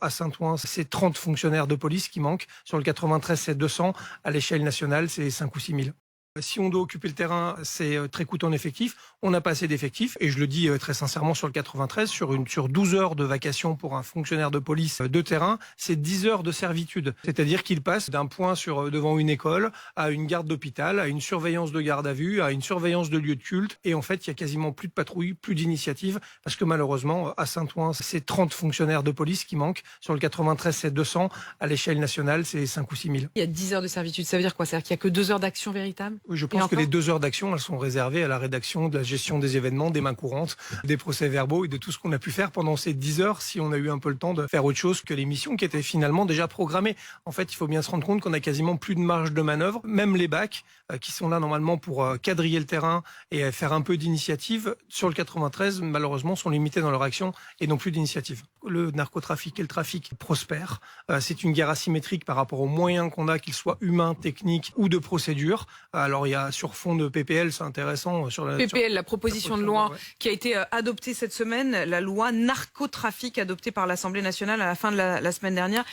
À Saint-Ouen, c'est 30 fonctionnaires de police qui manquent. Sur le 93, c'est 200. À l'échelle nationale, c'est 5 ou 6 000. Si on doit occuper le terrain, c'est très coûteux en effectifs. On n'a pas assez d'effectifs. Et je le dis très sincèrement, sur le 93, sur 12 heures de vacation pour un fonctionnaire de police de terrain, c'est 10 heures de servitude. C'est-à-dire qu'il passe d'un point devant une école à une garde d'hôpital, à une surveillance de garde à vue, à une surveillance de lieu de culte. Et en fait, il y a quasiment plus de patrouilles, plus d'initiatives. Parce que malheureusement, à Saint-Ouen, c'est 30 fonctionnaires de police qui manquent. Sur le 93, c'est 200. À l'échelle nationale, c'est 5 ou 6 000. Il y a 10 heures de servitude. Ça veut dire quoi? C'est-à-dire qu'il n'y a que 2 heures d'action véritable? Oui, je pense que les 2 heures d'action, elles sont réservées à la rédaction, de la gestion des événements, des mains courantes, des procès-verbaux et de tout ce qu'on a pu faire pendant ces 10 heures, si on a eu un peu le temps de faire autre chose que les missions qui étaient finalement déjà programmées. En fait, il faut bien se rendre compte qu'on a quasiment plus de marge de manœuvre. Même les BAC, qui sont là normalement pour quadriller le terrain et faire un peu d'initiative, sur le 93, malheureusement, sont limités dans leur action et n'ont plus d'initiative. Le narcotrafic et le trafic prospèrent. C'est une guerre asymétrique par rapport aux moyens qu'on a, qu'ils soient humains, techniques ou de procédure. Alors, il y a sur fond de PPL, c'est intéressant. La proposition de loi qui a été adoptée cette semaine, la loi narcotrafic adoptée par l'Assemblée nationale à la fin de la semaine dernière.